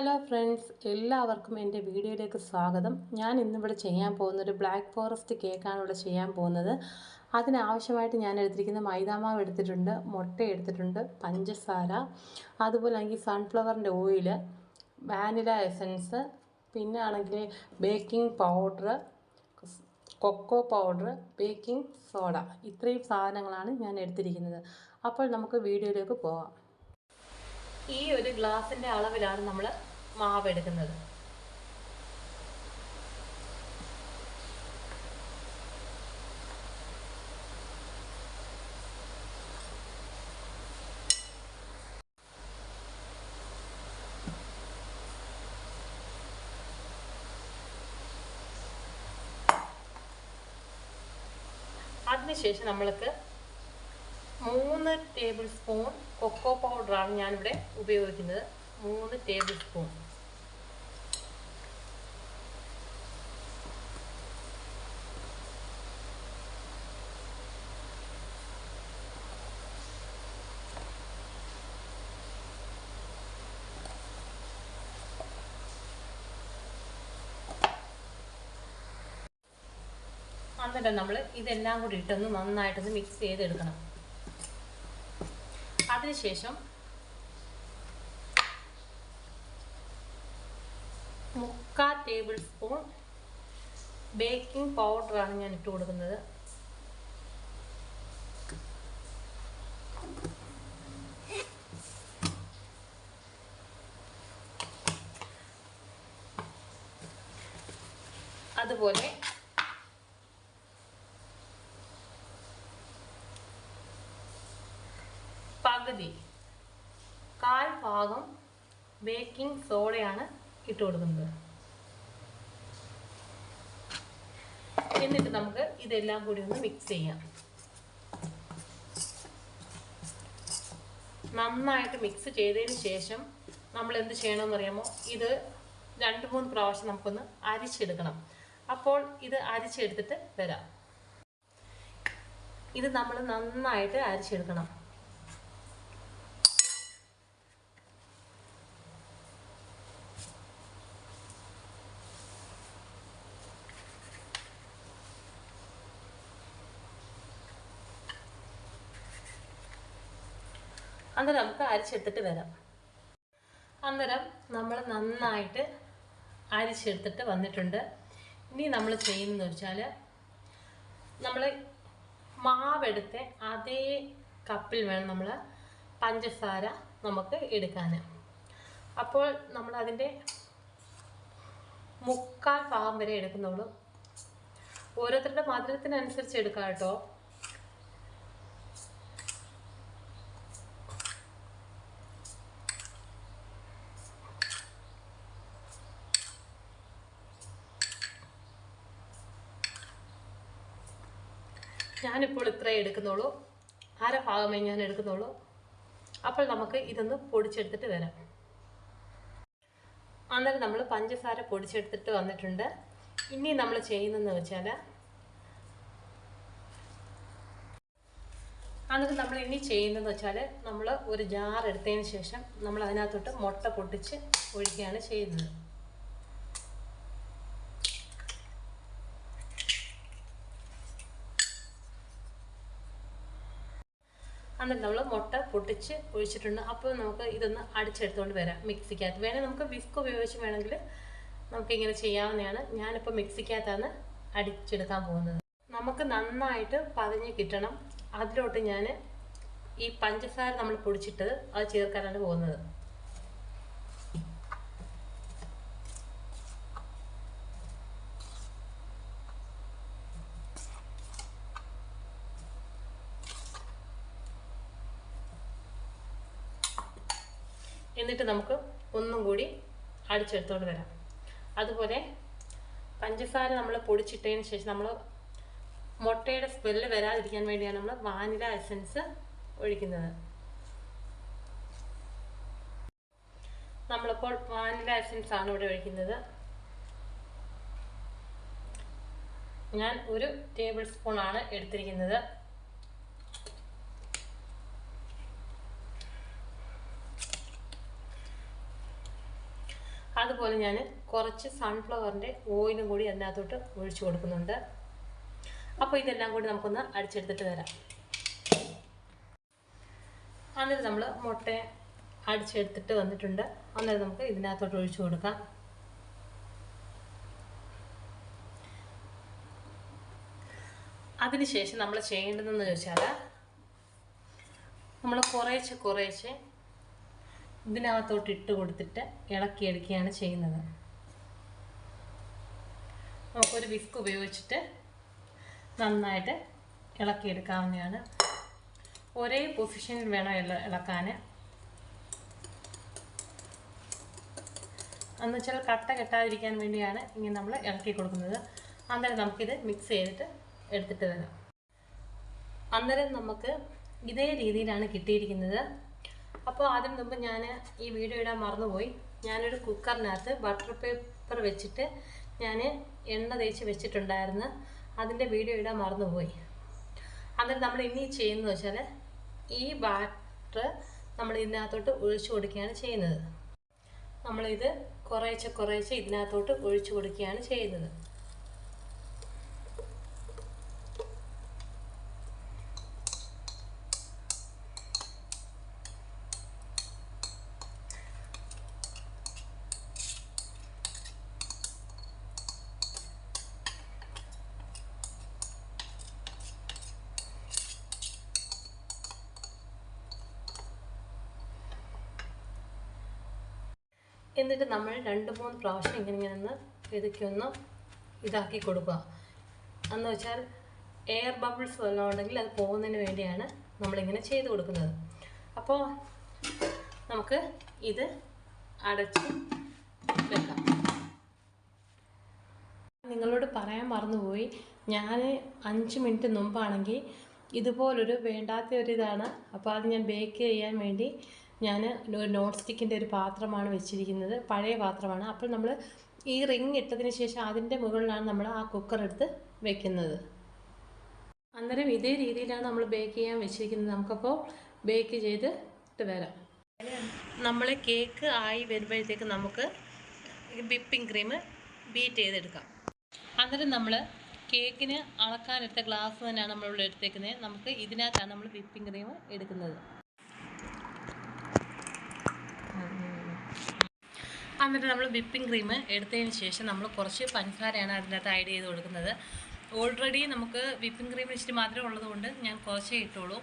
Hello friends, എല്ലാവർക്കും എൻ്റെ വീഡിയോയിലേക്ക് സ്വാഗതം. ഞാൻ ഇന്നിവിടെ ചെയ്യാൻ പോകുന്നൊരു ബ്ലാക്ക് ഫോറസ്റ്റ് കേക്കാണ് ഇവിടെ ചെയ്യാൻ പോകുന്നത്. അതിനാവശ്യമായിട്ട് ഞാൻ എടുത്തിരിക്കുന്ന മൈദാമാവ് എടുത്തിട്ടുണ്ട്, മുട്ട എടുത്തിട്ടുണ്ട്, പഞ്ചസാര, അതുപോലെ ആണെങ്കിൽ സൺഫ്ലവറിൻ്റെ ഓയിൽ, വാനില എസൻസ്, പിന്നെ ആണെങ്കിൽ baking powder, cocoa powder, baking soda. ഇത്രയും സാധനങ്ങളാണ് ഞാൻ എടുത്തിരിക്കുന്നത്. അപ്പോൾ നമുക്ക് വീഡിയോയിലേക്ക് പോകാം. ഈ ഒരു ഗ്ലാസിൻ്റെ അളവിലാണ് നമ്മൾ മാവ് എടുക്കുന്നത്. അതിനുശേഷം നമ്മൾക്ക് 3 ടേബിൾ സ്പൂൺ കൊക്കോ പൗഡറാണ് ഞാനിവിടെ ഉപയോഗിക്കുന്നത്. 3 ടേബിൾ സ്പൂൺ. എന്നിട്ട് നമ്മൾ ഇതെല്ലാം കൂടി ഇട്ടൊന്ന് നന്നായിട്ടൊന്ന് മിക്സ് ചെയ്തെടുക്കണം. അതിനുശേഷം 3/4 ടേബിൾ സ്പൂൺ ബേക്കിംഗ് പൗഡറാണ് ഞാൻ ഇട്ട് കൊടുക്കുന്നത്. അതുപോലെ പകുതി 1/4 ഭാഗം ബേക്കിംഗ് സോഡയാണ് ഇട്ട് കൊടുക്കുന്നത്. എന്നിട്ട് നമുക്ക് ഇതെല്ലാം കൂടി ഒന്ന് മിക്സ് ചെയ്യാം. നന്നായിട്ട് മിക്സ് ചെയ്തതിന് ശേഷം നമ്മൾ എന്ത് ചെയ്യണമെന്ന് അറിയാമോ? ഇത് 2-3 പ്രാവശ്യം നമുക്കൊന്ന് അരിച്ചെടുക്കണം. അപ്പോൾ ഇത് അരിച്ചെടുത്തിട്ട് വരാം. ഇത് നമ്മൾ നന്നായിട്ട് അരിച്ചെടുക്കണം. അന്നേരം നമുക്ക് അരിച്ചെടുത്തിട്ട് വരാം. അന്നേരം നമ്മൾ നന്നായിട്ട് അരിച്ചെടുത്തിട്ട് വന്നിട്ടുണ്ട്. ഇനി നമ്മൾ ചെയ്യുന്നതെന്ന് വെച്ചാൽ, നമ്മൾ മാവെടുത്ത അതേ കപ്പിൽ വേണം നമ്മൾ പഞ്ചസാര നമുക്ക് എടുക്കാൻ. അപ്പോൾ നമ്മൾ അതിൻ്റെ 3/4 ഭാഗം വരെ എടുക്കുന്നുള്ളൂ. ഓരോരുത്തരുടെ മധുരത്തിനനുസരിച്ച് എടുക്കാം കേട്ടോ. ഞാനിപ്പോൾ ഇത്രേ എടുക്കുന്നുള്ളൂ, 1/2 ഭാഗമേ ഞാൻ എടുക്കുന്നുള്ളൂ. അപ്പോൾ നമുക്ക് ഇതൊന്ന് പൊടിച്ചെടുത്തിട്ട് വരാം. അന്നേരം നമ്മൾ പഞ്ചസാര പൊടിച്ചെടുത്തിട്ട് വന്നിട്ടുണ്ട്. ഇനി നമ്മൾ ചെയ്യുന്നതെന്ന് വെച്ചാൽ, നമ്മൾ ഒരു ജാർ എടുത്തതിന് ശേഷം നമ്മൾ അതിനകത്തോട്ട് മുട്ട പൊട്ടിച്ച് ഒഴിക്കുകയാണ് ചെയ്യുന്നത്. എന്നിട്ട് നമ്മൾ മുട്ട പൊട്ടിച്ച് ഒഴിച്ചിട്ടുണ്ട്. അപ്പോൾ നമുക്ക് ഇതൊന്ന് അടിച്ചെടുത്തുകൊണ്ട് വരാം മിക്സിക്കകത്ത്. വേണമെങ്കിൽ നമുക്ക് വിസ്ക് ഉപയോഗിച്ച് വേണമെങ്കിൽ നമുക്കിങ്ങനെ ചെയ്യാവുന്നതാണ്. ഞാനിപ്പോൾ മിക്സിക്കകത്താണ് അടിച്ചെടുക്കാൻ പോകുന്നത്. നമുക്ക് നന്നായിട്ട് പതഞ്ഞ് കിട്ടണം. അതിലോട്ട് ഞാൻ ഈ പഞ്ചസാര നമ്മൾ പൊടിച്ചിട്ടത് അത് ചേർക്കാനാണ് പോകുന്നത്. എന്നിട്ട് നമുക്ക് ഒന്നും കൂടി അടിച്ചെടുത്തോണ്ട് വരാം. അതുപോലെ പഞ്ചസാര നമ്മൾ പൊടിച്ചിട്ടതിന് ശേഷം നമ്മൾ മുട്ടയുടെ സ്മെല്ല് വരാതിരിക്കാൻ വേണ്ടിയാണ് നമ്മൾ വാനില എസൻസ് ഒഴിക്കുന്നത്. നമ്മളിപ്പോൾ വാനില എസൻസ് ആണ് ഇവിടെ ഒഴിക്കുന്നത്. ഞാൻ 1 ടേബിൾ സ്പൂൺ ആണ് എടുത്തിരിക്കുന്നത്. അതുപോലെ ഞാൻ കുറച്ച് സൺഫ്ലവറിൻ്റെ ഓയിലും കൂടി അതിനകത്തോട്ട് ഒഴിച്ചു കൊടുക്കുന്നുണ്ട്. അപ്പോൾ ഇതെല്ലാം കൂടി നമുക്കൊന്ന് അടിച്ചെടുത്തിട്ട് വരാം. അന്നേരം നമ്മൾ മുട്ട അടിച്ചെടുത്തിട്ട് വന്നിട്ടുണ്ട്. അന്നേരം നമുക്ക് ഇതിനകത്തോട്ട് ഒഴിച്ചു കൊടുക്കാം. അതിനുശേഷം നമ്മൾ ചെയ്യേണ്ടതെന്ന് ചോദിച്ചാൽ നമ്മൾ കുറേശ്ശെ ഇതിനകത്തോട്ട് ഇട്ട് കൊടുത്തിട്ട് ഇളക്കിയെടുക്കുകയാണ് ചെയ്യുന്നത്. നമുക്കൊരു വിസ്ക് ഉപയോഗിച്ചിട്ട് നന്നായിട്ട് ഇളക്കിയെടുക്കാവുന്നതാണ്. ഒരേ പൊസിഷനിൽ വേണം ഇളക്കാൻ. എന്ന് വെച്ചാൽ കട്ട കെട്ടാതിരിക്കാൻ വേണ്ടിയാണ് ഇങ്ങനെ നമ്മൾ ഇളക്കി കൊടുക്കുന്നത്. അന്നേരം നമുക്കിത് മിക്സ് ചെയ്തിട്ട് എടുത്തിട്ട് വരാം. അന്നേരം നമുക്ക് ഇതേ രീതിയിലാണ് കിട്ടിയിരിക്കുന്നത്. അപ്പോൾ അതിന് മുമ്പ് ഞാൻ ഈ വീഡിയോ ഇടാൻ മറന്നുപോയി. ഞാനൊരു കുക്കറിനകത്ത് ബട്ടർ പേപ്പർ വെച്ചിട്ട് ഞാൻ എണ്ണ തേച്ച് വെച്ചിട്ടുണ്ടായിരുന്നു. അതിൻ്റെ വീഡിയോ ഇടാൻ മറന്നുപോയി. അന്നേരം നമ്മൾ ഇനി ചെയ്യുന്നത് വെച്ചാൽ ഈ ബാറ്റർ നമ്മൾ ഇതിനകത്തോട്ട് ഒഴിച്ചു കൊടുക്കുകയാണ് ചെയ്യുന്നത്. നമ്മളിത് കുറേശ്ശെ ഇതിനകത്തോട്ട് ഒഴിച്ചു കൊടുക്കുകയാണ് ചെയ്യുന്നത്. എന്നിട്ട് നമ്മൾ 2-3 പ്രാവശ്യം ഇങ്ങനെ ഇതൊക്കെയൊന്ന് ഇതാക്കി കൊടുക്കുക. എന്ന് വെച്ചാൽ എയർ ബബിൾസ് വല്ലതും ഉണ്ടെങ്കിൽ അത് പോകുന്നതിന് വേണ്ടിയാണ് നമ്മളിങ്ങനെ ചെയ്ത് കൊടുക്കുന്നത്. അപ്പോൾ നമുക്ക് ഇത് അടച്ച് വെക്കാം. നിങ്ങളോട് പറയാൻ മറന്നുപോയി, ഞാൻ 5 മിനിറ്റ് മുമ്പാണെങ്കിൽ ഇതുപോലൊരു വേണ്ടാത്ത ഒരിതാണ്. അപ്പോൾ അത് ഞാൻ ബേക്ക് ചെയ്യാൻ വേണ്ടി ഞാൻ നോൺ സ്റ്റിക്കിൻ്റെ ഒരു പാത്രമാണ് വെച്ചിരിക്കുന്നത്. പഴയ പാത്രമാണ്. അപ്പോൾ നമ്മൾ ഈ റിങ് ഇട്ടതിന് ശേഷം അതിൻ്റെ മുകളിലാണ് നമ്മൾ ആ കുക്കർ എടുത്ത് വെക്കുന്നത്. അന്നേരം ഇതേ രീതിയിലാണ് നമ്മൾ ബേക്ക് ചെയ്യാൻ വെച്ചിരിക്കുന്നത്. നമുക്കപ്പോൾ ബേക്ക് ചെയ്തിട്ട് വരാം. നമ്മൾ കേക്ക് ആയി വരുമ്പോഴത്തേക്ക് നമുക്ക് വിപ്പിംഗ് ക്രീം ബീറ്റ് ചെയ്തെടുക്കാം. അന്നേരം നമ്മൾ കേക്കിന് അളക്കാനെടുത്ത ഗ്ലാസ് തന്നെയാണ് നമ്മളിവിടെ എടുത്തേക്കുന്നത്. നമുക്ക് ഇതിനകത്താണ് നമ്മൾ വിപ്പിംഗ് ക്രീം എടുക്കുന്നത്. എന്നിട്ട് നമ്മൾ വിപ്പിംഗ് ക്രീം എടുത്തതിന് ശേഷം നമ്മൾ കുറച്ച് പഞ്ചസാരയാണ് അതിനകത്ത് ആഡ് ചെയ്ത് കൊടുക്കുന്നത്. ഓൾറെഡി നമുക്ക് വിപ്പിംഗ് ക്രീം ഇച്ചിരി മധുരം ഉള്ളതുകൊണ്ട് ഞാൻ കുറച്ചേ ഇട്ടുള്ളൂ.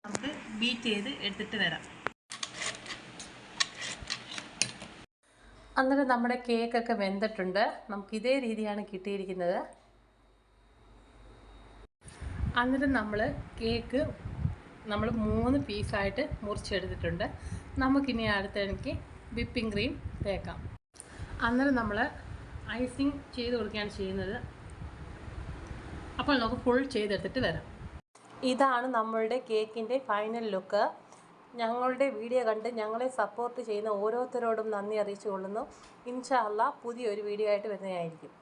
നമുക്ക് ബീറ്റ് ചെയ്ത് എടുത്തിട്ട് വരാം. അന്നേരം നമ്മുടെ കേക്കൊക്കെ വെന്തിട്ടുണ്ട്. നമുക്ക് ഇതേ രീതിയാണ് കിട്ടിയിരിക്കുന്നത്. അന്നേരം നമ്മൾ കേക്ക് 3 പീസായിട്ട് മുറിച്ചെടുത്തിട്ടുണ്ട്. നമുക്കിനി അടുത്തെനിക്ക് വിപ്പിംഗ് ക്രീം തേക്കാം. അന്നേരം നമ്മൾ ഐസിങ് ചെയ്ത് കൊടുക്കുകയാണ് ചെയ്യുന്നത്. അപ്പോൾ നമുക്ക് ഫുൾ ചെയ്തെടുത്തിട്ട് വരാം. ഇതാണ് നമ്മളുടെ കേക്കിൻ്റെ ഫൈനൽ ലുക്ക്. ഞങ്ങളുടെ വീഡിയോ കണ്ട് ഞങ്ങളെ സപ്പോർട്ട് ചെയ്യുന്ന ഓരോരുത്തരോടും നന്ദി അറിയിച്ചു കൊള്ളുന്നു. ഇൻഷാ അല്ലാഹ് പുതിയൊരു വീഡിയോ ആയിട്ട് വരുന്നതായിരിക്കും.